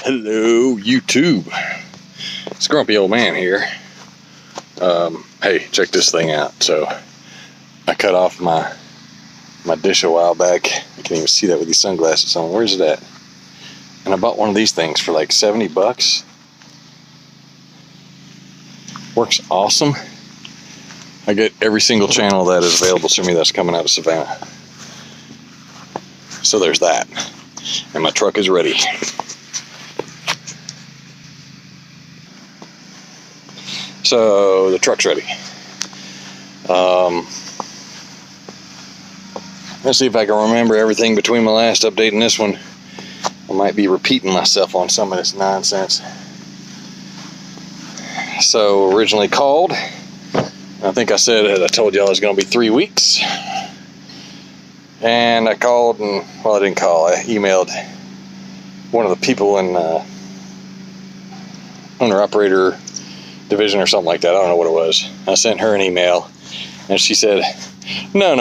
Hello, YouTube. It's Grumpy Old Man here. Hey, check this thing out. So, I cut off my dish a while back. You can't even see that with these sunglasses on. Where's it at? And I bought one of these things for like 70 bucks. Works awesome. I get every single channel that is available to me that's coming out of Savannah. So there's that. And my truck is ready. So the truck's ready. Let's see if I can remember everything between my last update and this one. I might be repeating myself on some of this nonsense. So originally called, I think I said I told y'all it was going to be 3 weeks. And I called and, well, I didn't call, I emailed one of the people in owner-operator division or something like that. I don't know what it was. I sent her an email and she said, no,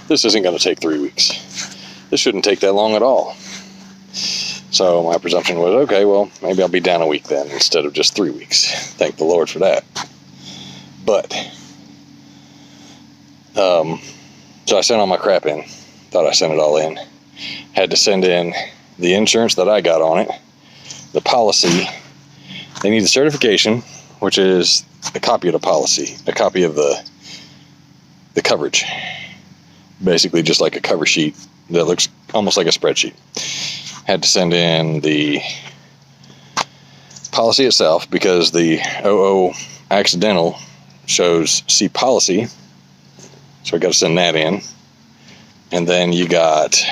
this isn't going to take 3 weeks. This shouldn't take that long at all. So my presumption was, okay, well, maybe I'll be down a week then instead of just 3 weeks. Thank the Lord for that. But, so I sent all my crap in. Thought I sent it all in. Had to send in the insurance that I got on it, the policy. They need the certification, which is a copy of the policy, a copy of the coverage. Basically just like a cover sheet that looks almost like a spreadsheet. Had to send in the policy itself because the OO accidental shows see policy. So I got to send that in. And then you got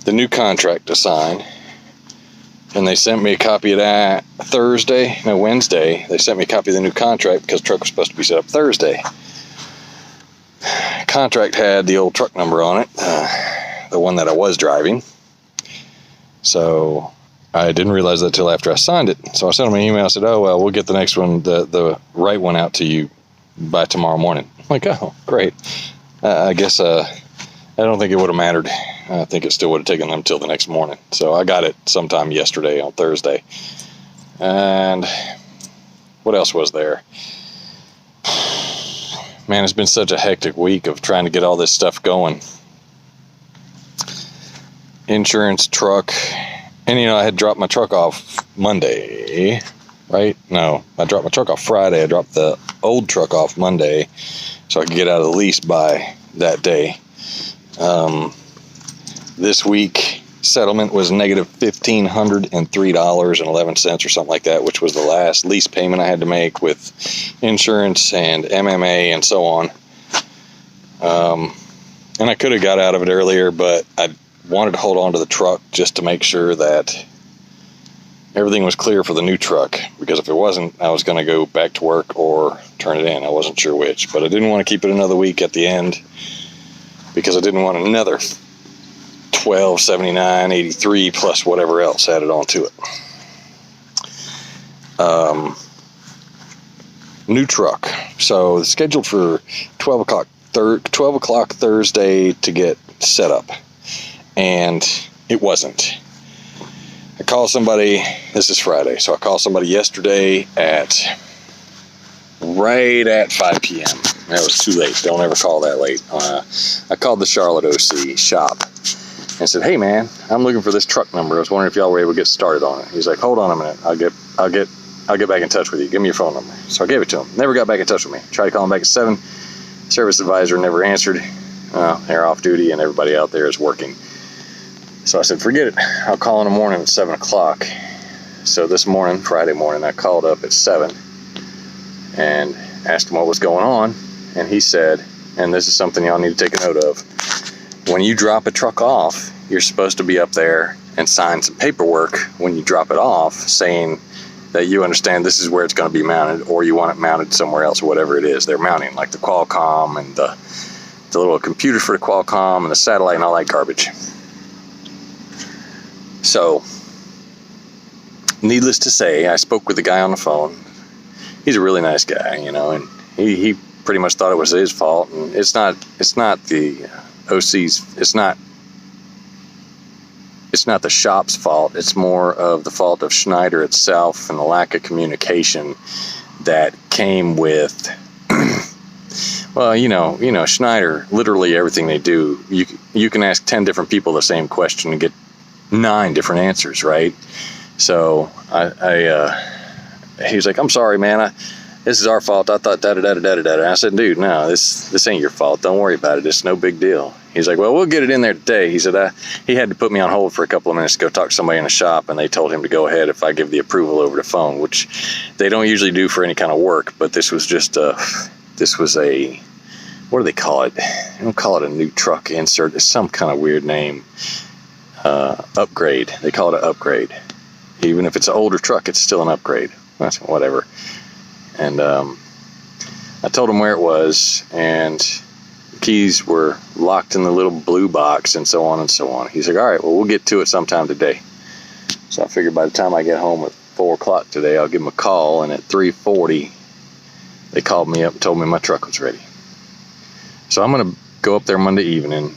the new contract to sign. And they sent me a copy of that Wednesday. They sent me a copy of the new contract because the truck was supposed to be set up Thursday. Contract had the old truck number on it, the one that I was driving. So I didn't realize that till after I signed it. So I sent them an email. I said, oh, well, we'll get the next one, the right one out to you by tomorrow morning. I'm like, oh, great. I guess I don't think it would have mattered. I think it still would have taken them till the next morning. So I got it sometime yesterday on Thursday. And what else was there? Man, it's been such a hectic week of trying to get all this stuff going. Insurance, truck. And, I had dropped my truck off Monday, right? No, I dropped my truck off Friday. I dropped the old truck off Monday so I could get out of the lease by that day. This week, settlement was negative $1,503.11 or something like that, which was the last lease payment I had to make with insurance and MMA and so on. And I could have got out of it earlier, but I wanted to hold on to the truck just to make sure that everything was clear for the new truck, because if it wasn't, I was going to go back to work or turn it in. I wasn't sure which, but I didn't want to keep it another week at the end because I didn't want another $1,279.83 plus whatever else added on to it. New truck. So it's scheduled for 12 o'clock Thursday to get set up, and it wasn't. I called somebody, this is Friday, so I called somebody yesterday right at 5 p.m. That was too late. Don't ever call that late. I called the Charlotte OC shop and said, hey man, I'm looking for this truck number. I was wondering if y'all were able to get started on it. He's like, hold on a minute. I'll get back in touch with you. Give me your phone number. So I gave it to him. Never got back in touch with me. Tried to call him back at 7. Service advisor never answered. They're off duty and everybody out there is working. So I said, forget it. I'll call in the morning at 7 o'clock. So this morning, Friday morning, I called up at 7 and asked him what was going on. And he said, and this is something y'all need to take a note of, when you drop a truck off, you're supposed to be up there and sign some paperwork when you drop it off saying that you understand this is where it's going to be mounted, or you want it mounted somewhere else, or whatever it is they're mounting, like the Qualcomm and the little computers for the Qualcomm and the satellite and all that garbage. So, needless to say, I spoke with the guy on the phone. He's a really nice guy, and he pretty much thought it was his fault, and it's not the OC's, it's it's not the shop's fault. It's more of the fault of Schneider itself and the lack of communication that came with, well, Schneider, literally everything they do, you can ask 10 different people the same question and get 9 different answers, right? So he was like, I'm sorry, man, this is our fault. I thought da-da-da-da-da-da. I said, dude, no, this ain't your fault. Don't worry about it. It's no big deal. He's like, well, we'll get it in there today. He said, he had to put me on hold for a couple of minutes to go talk to somebody in the shop, and they told him to go ahead if I give the approval over the phone, which they don't usually do for any kind of work, but this was a, what do they call it? They don't call it a new truck insert. It's some kind of weird name. Upgrade. They call it an upgrade. Even if it's an older truck, it's still an upgrade. That's whatever. And I told him where it was, and the keys were locked in the little blue box, and so on and so on. He's like, all right, well, we'll get to it sometime today. So I figured by the time I get home at 4 o'clock today, I'll give him a call, and at 3:40, they called me up and told me my truck was ready. So I'm going to go up there Monday evening.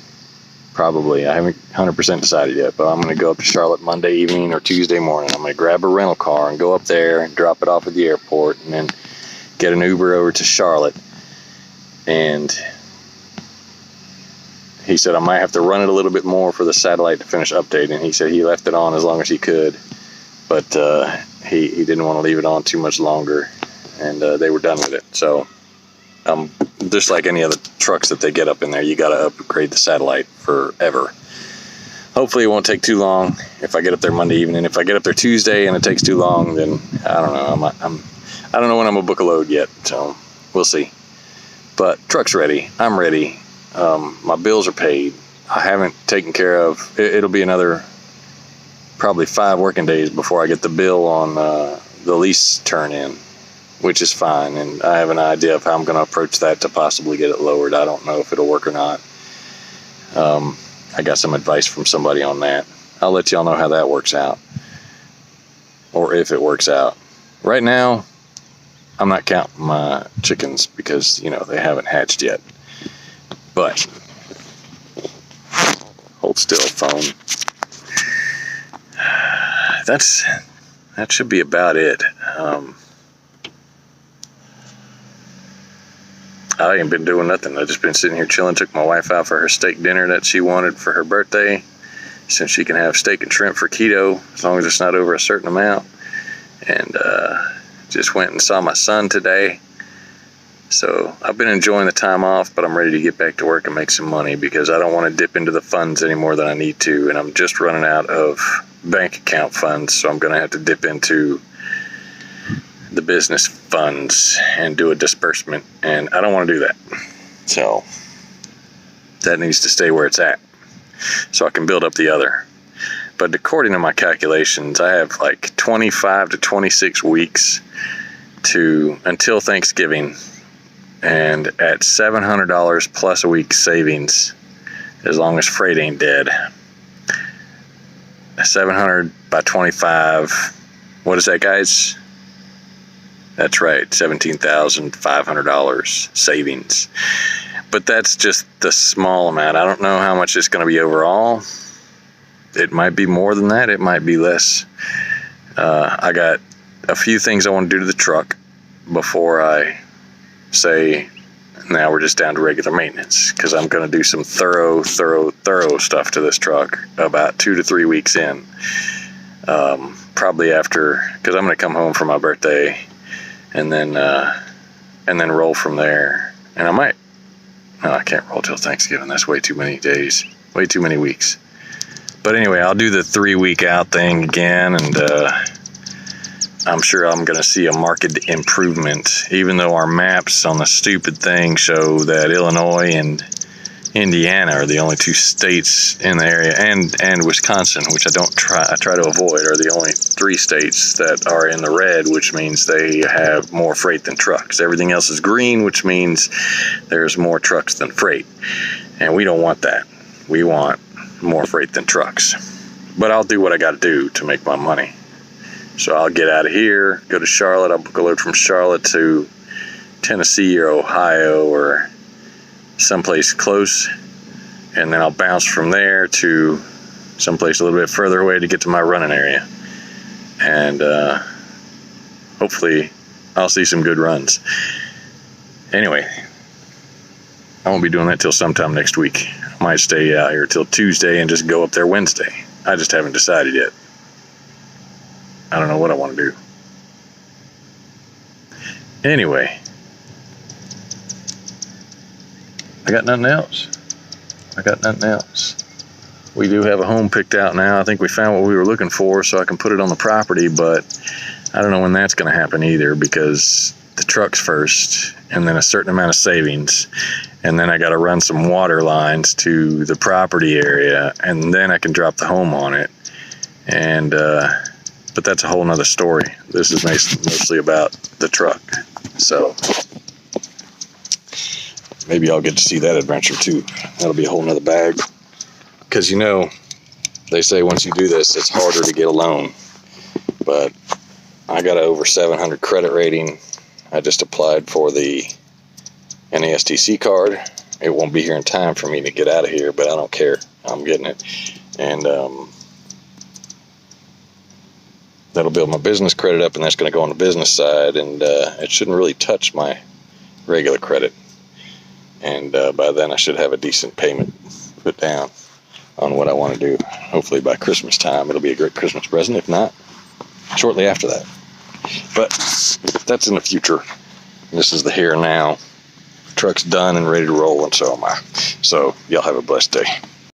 Probably. I haven't 100% decided yet, but I'm going to go up to Charlotte Monday evening or Tuesday morning. I'm going to grab a rental car and go up there and drop it off at the airport, and then get an Uber over to Charlotte. And he said I might have to run it a little bit more for the satellite to finish updating. He said he left it on as long as he could, but he didn't want to leave it on too much longer, and they were done with it. So just like any other trucks that they get up in there, you got to upgrade the satellite forever. Hopefully it won't take too long if I get up there Monday evening. If I get up there Tuesday and it takes too long, then I don't know. I don't know when I'm gonna book a load yet, so we'll see. But truck's ready. I'm ready. My bills are paid. I haven't taken care of. It'll be another probably 5 working days before I get the bill on the lease turn in, which is fine, and I have an idea of how I'm going to approach that to possibly get it lowered. I don't know if it'll work or not. I got some advice from somebody on that. I'll let y'all know how that works out, or if it works out. Right now, I'm not counting my chickens because, they haven't hatched yet. But, hold still, phone. That should be about it. I ain't been doing nothing. I've just been sitting here chilling. Took my wife out for her steak dinner that she wanted for her birthday, since she can have steak and shrimp for keto as long as it's not over a certain amount. And just went and saw my son today. So I've been enjoying the time off, but I'm ready to get back to work and make some money because I don't want to dip into the funds any more than I need to, and I'm just running out of bank account funds, so I'm going to have to dip into the business funds and do a disbursement, and I don't want to do that. So that needs to stay where it's at so I can build up the other. But according to my calculations, I have like 25 to 26 weeks until Thanksgiving, and at $700 plus a week savings, as long as freight ain't dead. 700 by 25, what is that, guys? That's right, $17,500 savings. But that's just the small amount. I don't know how much it's going to be overall. It might be more than that. It might be less. I got a few things I want to do to the truck before I say, now we're just down to regular maintenance, because I'm going to do some thorough stuff to this truck about 2 to 3 weeks in. Probably after, because I'm going to come home for my birthday and then roll from there. And I can't roll till Thanksgiving. That's way too many days, way too many weeks. But anyway, I'll do the 3-week out thing again, and I'm sure I'm going to see a marked improvement, even though our maps on the stupid thing show that Illinois and Indiana are the only 2 states in the area, and Wisconsin, which I try to avoid, are the only 3 states that are in the red, which means they have more freight than trucks. Everything else is green, which means there's more trucks than freight, and we don't want that. We want more freight than trucks. But I'll do what I got to do to make my money. So I'll get out of here, go to Charlotte. I'll book a load from Charlotte to Tennessee or Ohio or someplace close, and then I'll bounce from there to someplace a little bit further away to get to my running area. And hopefully I'll see some good runs. Anyway, I won't be doing that till sometime next week. I might stay out here till Tuesday and just go up there Wednesday. I just haven't decided yet. I don't know what I want to do. Anyway, I got nothing else. We do have a home picked out now. I think we found what we were looking for, so I can put it on the property, but I don't know when that's going to happen either, because the truck's first, and then a certain amount of savings, and then I got to run some water lines to the property area, and then I can drop the home on it. And but that's a whole nother story. This is mostly about the truck, so maybe I'll get to see that adventure too. That'll be a whole nother bag, because you know they say once you do this it's harder to get a loan, but I got an over 700 credit rating. I just applied for the NASTC card. It won't be here in time for me to get out of here, but I don't care. I'm getting it. And that'll build my business credit up, and that's going to go on the business side, and it shouldn't really touch my regular credit. And by then I should have a decent payment put down on what I want to do. Hopefully by Christmas time it'll be a great Christmas present. If not, shortly after that. But that's in the future. This is the here and now. Truck's done and ready to roll, and so am I. So y'all have a blessed day.